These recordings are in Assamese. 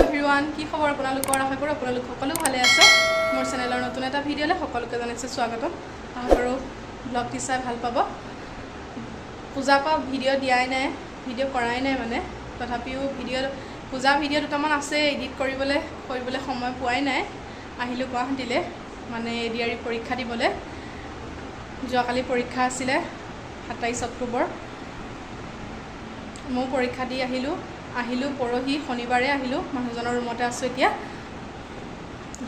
এভৰিৱান, কি খবৰ আপোনালোকৰ? আশা কৰোঁ আপোনালোক সকলো ভালে আছে। মোৰ চেনেলৰ নতুন এটা ভিডিঅ'লৈ সকলোকে জনাইছোঁ স্বাগতম। আশা কৰোঁ ব্লগটি চাই ভাল পাব। পূজাৰ পৰা ভিডিঅ' দিয়াই নাই, ভিডিঅ' কৰাই নাই মানে, তথাপিও পূজা ভিডিঅ' দুটামান আছে এডিট কৰিবলৈ সময় পোৱাই নাই। আহিলোঁ গুৱাহাটীলৈ মানে ADRE পৰীক্ষা দিবলৈ। যোৱাকালি পৰীক্ষা আছিলে 27 অক্টোবৰ। মই পৰীক্ষা দি আহিলোঁ পৰহি শনিবাৰে আহিলোঁ। মানুহজনৰ ৰুমতে আছোঁ এতিয়া।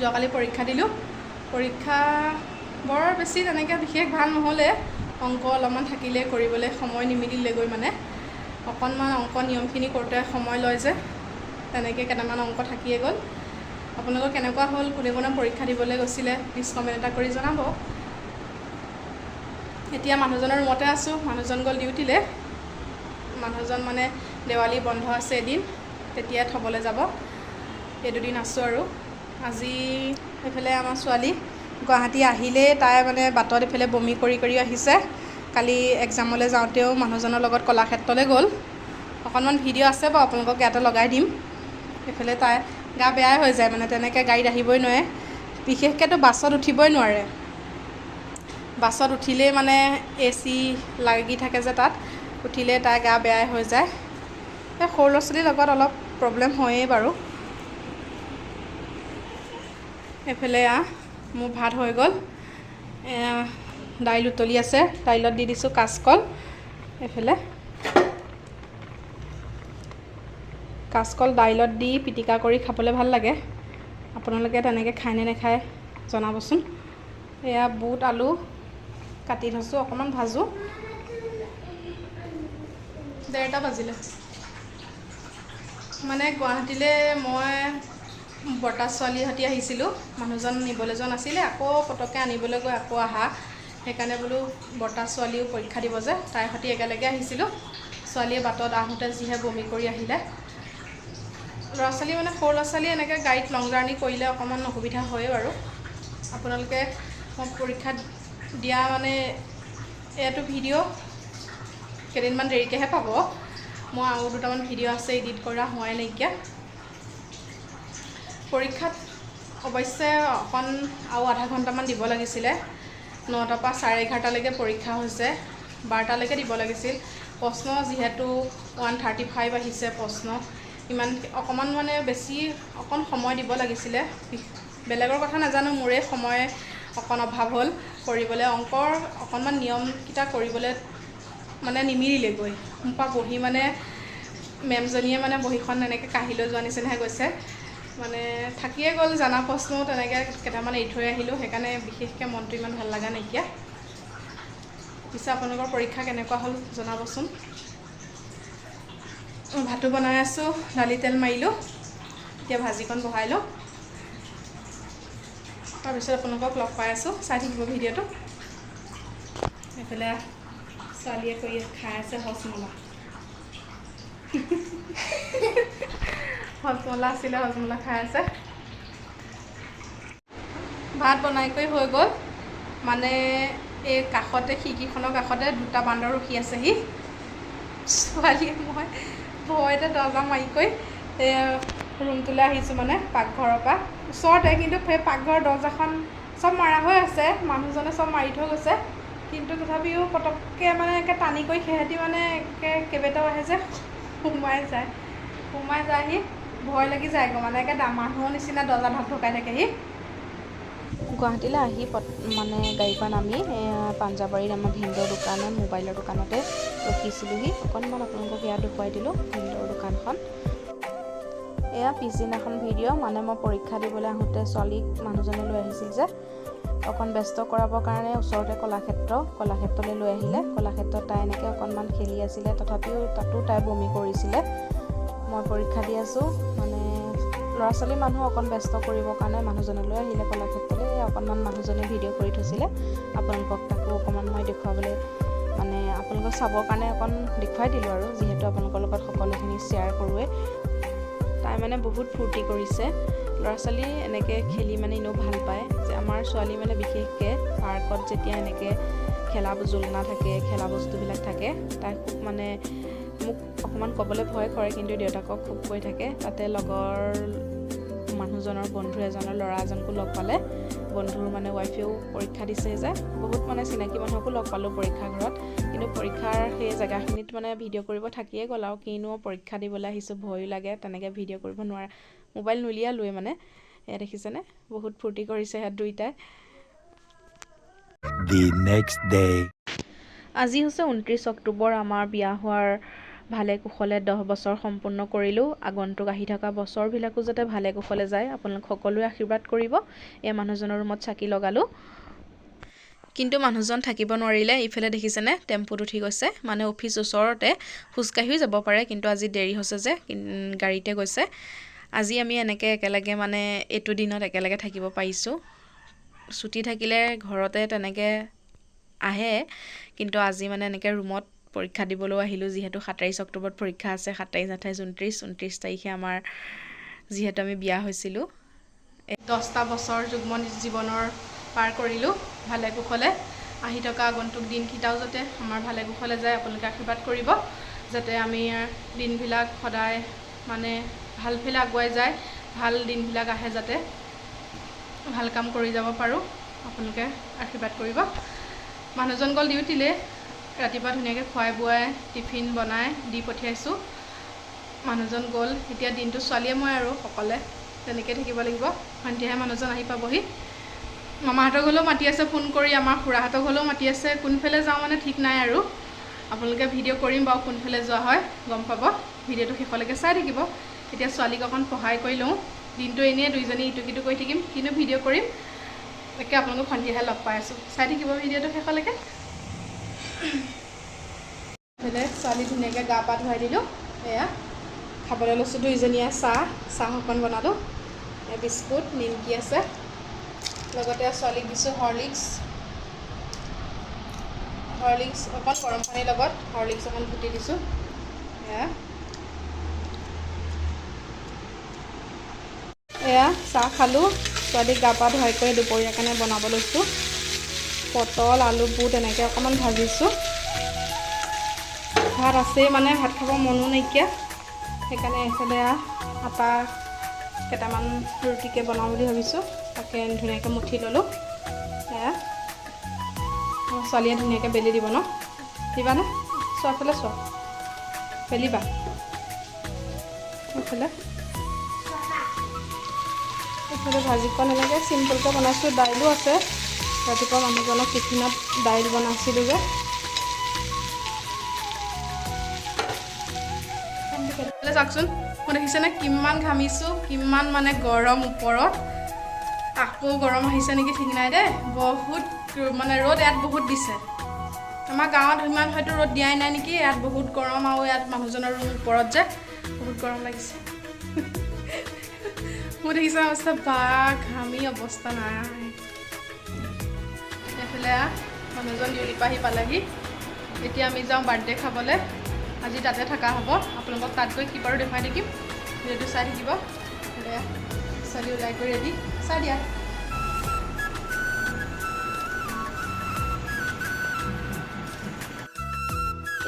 যোৱাকালি পৰীক্ষা দিলোঁ। পৰীক্ষা বৰ বেছি তেনেকৈ বিশেষ ভাল নহ'লে, অংক অলপমান থাকিলে কৰিবলৈ সময় নিমিলিলেগৈ মানে। অকণমান অংক নিয়মখিনি কৰোঁতে সময় লয় যে, তেনেকৈ কেইটামান অংক থাকিয়ে গ'ল। আপোনালোকৰ কেনেকুৱা হ'ল, কোনে কোনে পৰীক্ষা দিবলৈ গৈছিলে প্লিজ কমেণ্ট এটা কৰি জনাব। এতিয়া মানুহজনৰ ৰুমতে আছোঁ। মানুহজন গ'ল ডিউটিলৈ। মানুহজন মানে দেৱালী বন্ধ আছে এদিন, তেতিয়াই থ'বলৈ যাব। এই দুদিন আছোঁ আৰু। আজি এইফালে আমাৰ ছোৱালী গুৱাহাটী আহিলেই তাই মানে বাটত এইফালে বমি কৰি আহিছে। কালি এক্সামলৈ যাওঁতেও মানুহজনৰ লগত কলাক্ষেত্ৰলৈ গ'ল। অকণমান ভিডিঅ' আছে বাৰু, আপোনালোকক ইয়াতে লগাই দিম। এইফালে তাই গা বেয়াই হৈ যায় মানে, তেনেকৈ গাড়ীত আহিবই নোৱাৰে, বিশেষকৈতো বাছত উঠিবই নোৱাৰে। বাছত উঠিলেই মানে AC লাগি থাকে যে, তাত উঠিলে তাই গা বেয়াই হৈ যায়। এই সৰু ল'ৰা ছোৱালীৰ লগত অলপ প্ৰব্লেম হয়েই বাৰু। এইফালে মোৰ ভাত হৈ গ'ল। দাইল উতলি আছে, দাইলত দি দিছোঁ কাচকল। এইফালে কাচকল দাইলত দি পিটিকা কৰি খাবলৈ ভাল লাগে। আপোনালোকে তেনেকৈ খায়নে নাখায় জনাবচোন। এয়া বুট আলু কাটি থৈছোঁ, অকণমান ভাজোঁ। 1:30 বাজিলে। মানে গুৱাহাটীলৈ মই বৰ্তা ছোৱালীৰ সৈতে আহিছিলোঁ। মানুহজন নিবলৈ যোৱা নাছিলে, আকৌ পটককৈ আনিবলৈ গৈ আকৌ আহা। সেইকাৰণে বোলো বৰ্তা ছোৱালীও পৰীক্ষা দিব যে, তাইৰ সৈতে একেলগে আহিছিলোঁ। ছোৱালীয়ে বাটত আহোঁতে যিহে বমি কৰি আহিলে। ল'ৰা ছোৱালী মানে সৰু ল'ৰা ছোৱালী এনেকৈ গাড়ীত লং জাৰ্ণি কৰিলে অকণমান অসুবিধা হয় বাৰু। আপোনালোকে মই পৰীক্ষা দিয়া মানে এইটো ভিডিঅ' কেইদিনমান দেৰিকৈহে পাব। মই আৰু দুটামান ভিডিঅ' আছে এডিট কৰা হোৱাই নাইকিয়া। পৰীক্ষাত অৱশ্যে অকণ আৰু আধা ঘণ্টামান দিব লাগিছিলে। 9টাৰ পৰা 11:30লৈকে পৰীক্ষা হৈছে, 12টালৈকে দিব লাগিছিল। প্ৰশ্ন যিহেতু 135 আহিছে প্ৰশ্ন, ইমান অকণমান মানে বেছি অকণ সময় দিব লাগিছিলে। বেলেগৰ কথা নাজানো, মোৰে সময় অকণ অভাৱ হ'ল কৰিবলৈ। অংকৰ অকণমান নিয়মকেইটা কৰিবলৈ মানে নিমিলিলেগৈ। মোৰ পৰা বহি মানে মেমজনীয়ে মানে বহীখন এনেকৈ কাঢ়ি লৈ যোৱা নিচিনাহে গৈছে। মানে থাকিয়ে গ'ল, জানা প্ৰশ্নও তেনেকৈ কেইটামান এৰি থৈ আহিলোঁ। সেইকাৰণে বিশেষকৈ মনটো ইমান ভাল লগা নাইকিয়া। পিছে আপোনালোকৰ পৰীক্ষা কেনেকুৱা হ'ল জনাবচোন। ভাতো বনাই আছোঁ, দালি তেল মাৰিলোঁ, এতিয়া ভাজিকণ বহাই লওঁ। তাৰপিছত আপোনালোকক লগ পাই আছোঁ, চাই থাকিব ভিডিঅ'টো। এইফালে ছোৱালীয়ে খাই আছে হজমলা। হজমলা আছিলে, হজমলা খাই আছে। ভাত বনাই কৰি হৈ গ'ল। মানে এই কাষতে খিৰিকীখনৰ কাষতে দুটা বান্দৰ ৰখি আছেহি। ছোৱালীয়ে মই ভয়তে দৰ্জা মাৰি কৰি এই ৰুমটোলৈ আহিছোঁ, মানে পাকঘৰৰ পৰা ওচৰতে, কিন্তু সেই পাকঘৰৰ দৰ্জাখন চব মাৰা হৈ আছে। মানুহজনে চব মাৰি থৈ গৈছে, কিন্তু তথাপিও পটককৈ মানে একে টানি কৰি সিহঁতি মানে কেইবাটাও আহে যে সোমাই যায়হি। ভয় লাগি যায়গৈ মানে, একে মানুহৰ নিচিনা দৰ্জা ঢকাই থাকেহি। গুৱাহাটীলৈ আহি মানে গাড়ীৰ পৰা নামি পাঞ্জাবাৰীত আমাৰ ভিন্দৰ দোকানত মোবাইলৰ দোকানতে ৰখিছিলোঁহি। অকণমান আপোনালোকক এয়া দেখুৱাই দিলোঁ ভিন্দৰ দোকানখন। এয়া পিছদিনাখন ভিডিঅ'। মানে মই পৰীক্ষা দিবলৈ আহোঁতে ছোৱালীক মানুহজনে লৈ আহিছিল যে, অকণ ব্যস্ত কৰাবৰ কাৰণে ওচৰতে কলাক্ষেত্ৰলৈ লৈ আহিলে। কলাক্ষেত্ৰত তাই এনেকৈ অকণমান খেলি আছিলে, তথাপিও তাতো তাই বমি কৰিছিলে। মই পৰীক্ষা দি আছোঁ, মানে ল'ৰা ছোৱালী মানুহ অকণ ব্যস্ত কৰিবৰ কাৰণে মানুহজনে লৈ আহিলে কলাক্ষেত্ৰলৈ। অকণমান মানুহজনে ভিডিঅ' কৰি থৈছিলে, আপোনালোকক তাকো অকণমান মই দেখুৱাবলৈ মানে আপোনালোকক চাবৰ কাৰণে অকণ দেখুৱাই দিলোঁ আৰু, যিহেতু আপোনালোকৰ লগত সকলোখিনি শ্বেয়াৰ কৰোঁৱে। তাই মানে বহুত ফূৰ্তি কৰিছে। ল'ৰা ছোৱালী এনেকৈ খেলি মানে এনেও ভাল পায়। যে আমাৰ ছোৱালী মানে বিশেষকৈ পাৰ্কত যেতিয়া এনেকৈ খেলা জোলনা থাকে, খেলা বস্তুবিলাক থাকে, তাই খুব মানে মোক অকণমান ক'বলৈ ভয় কৰে, কিন্তু দেউতাকক খুব কৈ থাকে। তাতে লগৰ মানুহজনৰ বন্ধু এজনৰ ল'ৰা এজনকো লগ পালে বন্ধুৰ মানে ৱাইফেও পৰীক্ষা দিছে যে বহুত মানে চিনাকি মানুহকো লগ পালোঁ পৰীক্ষা ঘৰত কিন্তু পৰীক্ষাৰ সেই জেগাখিনিত মানে ভিডিঅ' কৰিব থাকিয়ে গ'ল আৰু কিনো পৰীক্ষা দিবলৈ আহিছোঁ ভয়ো লাগে তেনেকৈ ভিডিঅ' কৰিব নোৱাৰে মোবাইল নুলিয়ালোৱে মানে এয়া দেখিছেনে বহুত ফূৰ্তি কৰিছে ইয়াত দুইটাই The next day আজি হৈছে 29 অক্টোবৰ আমাৰ বিয়া হোৱাৰ ভালে কুশলে 10 বছৰ সম্পূৰ্ণ কৰিলোঁ আগন্তুক আহি থকা বছৰবিলাকো যাতে ভালে কুশলে যায় আপোনালোক সকলোৱে আশীৰ্বাদ কৰিব এই মানুহজনৰ ৰুমত চাকি লগালোঁ কিন্তু মানুহজন থাকিব নোৱাৰিলে ইফালে দেখিছেনে টেম্পুত উঠি গৈছে মানে অফিচ ওচৰতে খোজকাঢ়িও যাব পাৰে কিন্তু আজি দেৰি হৈছে যে গাড়ীতে গৈছে আজি আমি এনেকৈ একেলগে মানে এইটো দিনত একেলগে থাকিব পাৰিছোঁ ছুটি থাকিলে ঘৰতে তেনেকৈ আহে কিন্তু আজি মানে এনেকৈ ৰুমত পৰীক্ষা দিবলৈ আহিলোঁ যিহেতু 27 অক্টোবৰত পৰীক্ষা আছে 27 28 29 তাৰিখে আমাৰ যিহেতু আমি বিয়া হৈছিলোঁ 10টা বছৰ যুগ্ম জীৱনৰ পাৰ কৰিলোঁ ভালে কুশলে আহি থকা আগন্তুক দিনকেইটাও যাতে আমাৰ ভালে কুশলে যায় আপোনালোকে আশীৰ্বাদ কৰিব যাতে আমি দিনবিলাক সদায় মানে ভালফালে আগুৱাই যায় ভাল দিনবিলাক আহে যাতে ভাল কাম কৰি যাব পাৰোঁ আপোনালোকে আশীৰ্বাদ কৰিব মানুহজন গ'ল ডিউটিলৈ ৰাতিপুৱা ধুনীয়াকৈ খুৱাই বোৱাই টিফিন বনাই দি পঠিয়াইছোঁ মানুহজন গ'ল এতিয়া দিনটো ছোৱালীয়ে মই আৰু অকলে তেনেকৈ থাকিব লাগিব সন্ধিয়াহে মানুহজন আহি পাবহি মামাহঁতৰ ঘৰলৈও মাতি আছে ফোন কৰি আমাৰ খুৰাহঁতৰ ঘৰলৈও মাতি আছে কোনফালে যাওঁ মানে ঠিক নাই আৰু আপোনালোকে ভিডিঅ' কৰিম বাৰু কোনফালে যোৱা হয় গম পাব ভিডিঅ'টো শেষলৈকে চাই থাকিব এতিয়া ছোৱালীক অকণ সহায় কৰি লওঁ দিনটো এনেই দুইজনী ইটো সিটো কৰি থাকিম কিন্তু ভিডিঅ' কৰিম একে আপোনালোকক সন্ধিয়াহে লগ পাই আছোঁ চাই থাকিব ভিডিঅ'টো শেষলৈকে ছোৱালী ধুনীয়াকৈ গা পা ধুৱাই দিলোঁ এয়া খাবলৈ লৈছোঁ দুইজনীয়ে চাহ অকণ বনালোঁ বিস্কুট নিমকি আছে লগতে ছোৱালীক দিছোঁ হৰলিক্স অকণ গৰম পানীৰ লগত হৰলিক্স অকণ ফুটি দিছোঁ এয়া চাহ খালোঁ ছোৱালীক গা পা ধুৱাই কৰি দুপৰীয়া কাৰণে বনাব লৈছোঁ পটল আলু বুট এনেকৈ অকণমান ভাজিছোঁ ভাত আছেই মানে ভাত খাব মনো নাইকিয়া সেইকাৰণে এইফালে আটা কেইটামান ৰুটিকে বনাওঁ বুলি ভাবিছোঁ তাকে ধুনীয়াকৈ মুঠি ল'লোঁ এয়া ছোৱালীয়ে ধুনীয়াকৈ বেলি দিব ন দিবানে চোৱাফালে চোৱা বেলিবা এইফালে ভাজিকণ এনেকৈ চিম্পুলকৈ বনাইছোঁ দাইলো আছে ৰাতিপুৱা মানুহজনক টিফিনত দাইল বনাইছিলোঁ যে চাওকচোন মই দেখিছেনে কিমান ঘামিছোঁ কিমান মানে গৰম ওপৰত আকৌ গৰম আহিছে নেকি ঠিক নাই দেই বহুত মানে ৰ'দ ইয়াত বহুত দিছে আমাৰ গাঁৱত ইমান হয়তো ৰ'দ দিয়াই নাই নেকি ইয়াত বহুত গৰম আৰু ইয়াত মানুহজনৰ ৰুম ওপৰত যে বহুত গৰম লাগিছে মোৰ দেখিছে অৱস্থা বা ঘামি অৱস্থা নাই এইফালে মানুহজন ডিউটিৰ পৰা আহি পালেহি এতিয়া আমি যাওঁ বাৰ্থডে খাবলৈ আজি তাতে থকা হ'ব আপোনালোকক তাত গৈ কি বাৰু দেখুৱাই থাকিম ভিডিঅ'টো চাই থাকিব ছোৱালী ওলাই কৰি ৰেডি চাই দিয়া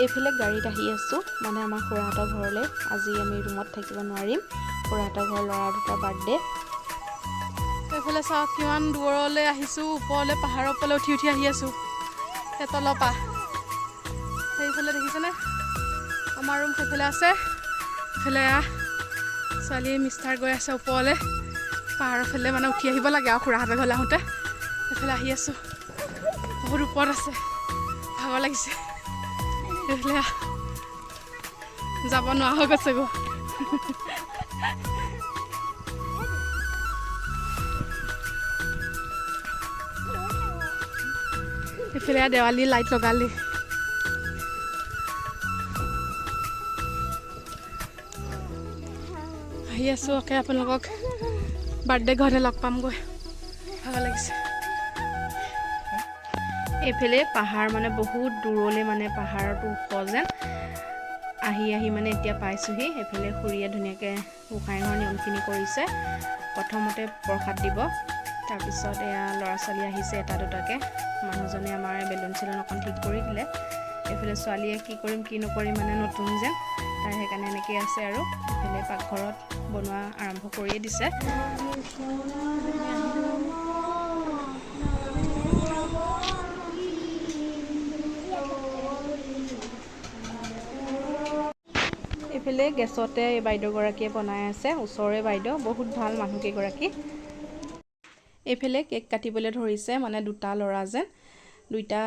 এইফালে গাড়ীত আহি আছোঁ মানে আমাৰ খুৰাহঁতৰ ঘৰলৈ আজি আমি ৰুমত থাকিব নোৱাৰিম খুৰাহঁতৰ ঘৰৰ ল'ৰা দুটা বাৰ্থডে এইফালে চাওক কিমান দূৰলৈ আহিছোঁ ওপৰলৈ পাহাৰৰ ওপৰলৈ উঠি উঠি আহি আছোঁ সেই তলৰ পৰা সেইফালে দেখিছেনে আমাৰ ৰুম সেইফালে আছে এইফালে ছোৱালী মিষ্টাৰ গৈ আছে ওপৰলৈ পাহাৰৰ ফালে মানে উঠি আহিব লাগে আৰু খুৰাহঁতৰ ঘৰলৈ আহোঁতে এইফালে আহি আছোঁ বহুত ওপৰত আছে ভাগৰ লাগিছে এইফালে যাব নোৱাৰা হৈ গৈছে গৈ এইফালে দেৱালী লাইট লগালি আহি আছোঁ অকে আপোনালোকক বাৰ্থডে ঘৰতে লগ পামগৈ ভাগৰ লাগিছে এইফালে পাহাৰ মানে বহুত দূৰলৈ মানে পাহাৰটো ওখ যেন আহি মানে এতিয়া পাইছোঁহি এইফালে খুৰীয়ে ধুনীয়াকৈ গোসাঁইঘৰ নিয়মখিনি কৰিছে প্ৰথমতে প্ৰসাদ দিব তাৰপিছত এয়া ল'ৰা ছোৱালী আহিছে এটা দুটাকৈ মানুহজনে আমাৰ বেলুন চেলুন অকণ ঠিক কৰি দিলে এইফালে ছোৱালীয়ে কি কৰিম কি নকৰিম মানে নতুন যেন তাই সেইকাৰণে এনেকৈ আছে আৰু এইফালে এইফালে পাকঘৰত বনোৱা আৰম্ভ কৰিয়ে দিছে। এইফালে গেছতে এই বাইদেউগৰাকীয়ে বনাই আছে, ওচৰৰে বাইদেউ, বহুত ভাল মানুহকেইগৰাকী। এইফালে কেক কাটিবলৈ ধৰিছে, মানে দুটা ল'ৰা যেন, দুইটা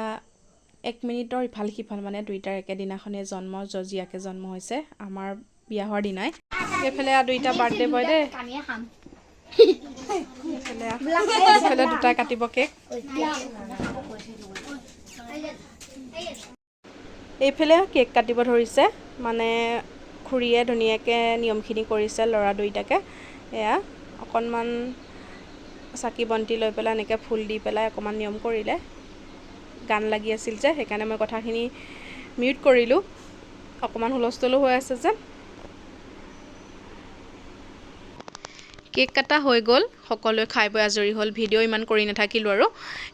1 মিনিটৰ ইফাল সিফাল, মানে দুইটাৰ একেদিনাখনে জন্ম, জজিয়াকে জন্ম হৈছে আমাৰ বিয়া হোৱাৰ দিনাই। এইফালে দুইটা বাৰ্থডে বয় দেই। এইফালে দুটাই কাটিব কেক। এইফালে কেক কাটিব ধৰিছে, মানে খুৰীয়ে ধুনীয়াকৈ নিয়মখিনি কৰিছে ল'ৰা দুইটাকে। এয়া অকণমান চাকি বন্তি লৈ পেলাই এনেকৈ ফুল দি পেলাই অকণমান নিয়ম কৰিলে। গান লাগি আছিল যে, সেইকাৰণে মই কথাখিনি মিউট কৰিলোঁ, অকণমান হুলস্থুলো হৈ আছে যে। কেক কাটা হৈ গ'ল, সকলোৱে খাই বৈ আজৰি হ'ল। ভিডিঅ' ইমান কৰি নাথাকিলোঁ আৰু।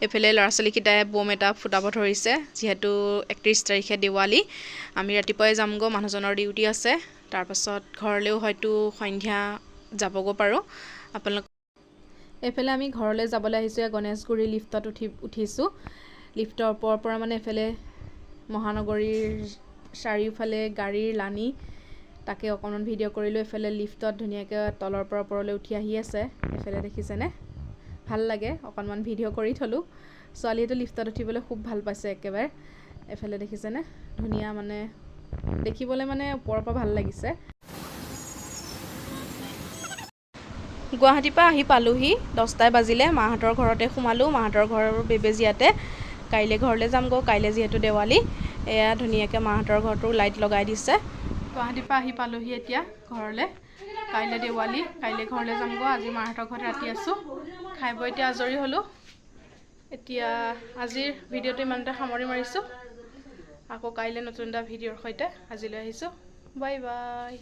এইফালে ল'ৰা ছোৱালীকেইটাই বম এটা ফুটাব ধৰিছে, যিহেতু 31 তাৰিখে দেৱালী। আমি ৰাতিপুৱাই যামগৈ, মানুহজনৰ ডিউটি আছে। তাৰপাছত ঘৰলৈও হয়তো সন্ধ্যা যাবগৈ পাৰোঁ। আপোনালোক এইফালে আমি ঘৰলৈ যাবলৈ আহিছোঁ। গণেশগুৰি লিফ্টত উঠিছোঁ। লিফ্টৰ ওপৰৰ পৰা মানে এইফালে মহানগৰীৰ চাৰিওফালে গাড়ীৰ লানি, তাকে অকণমান ভিডিঅ' কৰিলোঁ। এইফালে লিফ্টত ধুনীয়াকৈ তলৰ পৰা ওপৰলৈ উঠি আহি আছে। এইফালে দেখিছেনে, ভাল লাগে, অকণমান ভিডিঅ' কৰি থলোঁ। ছোৱালীয়েতো লিফ্টত উঠিবলৈ খুব ভাল পাইছে একেবাৰে। এইফালে দেখিছেনে, ধুনীয়া, মানে দেখিবলৈ মানে ওপৰৰ পৰা ভাল লাগিছে। গুৱাহাটীৰ পৰা আহি পালোহি, 10টাই বাজিলে। মাহঁতৰ ঘৰতে সোমালোঁ, মাহঁতৰ ঘৰৰ বেবেজীয়াতে। কাইলৈ ঘৰলৈ যামগৈ, কাইলৈ যিহেতু দেৱালী। এয়া ধুনীয়াকৈ মাহঁতৰ ঘৰতো লাইট লগাই দিছে। গুৱাহাটীৰ পৰা আহি পালোহি এতিয়া ঘৰলৈ। কাইলৈ দেৱালী, কাইলৈ ঘৰলৈ যামগৈ। আজি মাহঁতৰ ঘৰত ৰাতি আছোঁ। খাই বৈ এতিয়া আজৰি হ'লোঁ। এতিয়া আজিৰ ভিডিঅ'টো ইমানতে সামৰি মাৰিছোঁ। আকৌ কাইলৈ নতুন এটা ভিডিঅ'ৰ সৈতে আজিলৈ আহিছোঁ। Bye bye.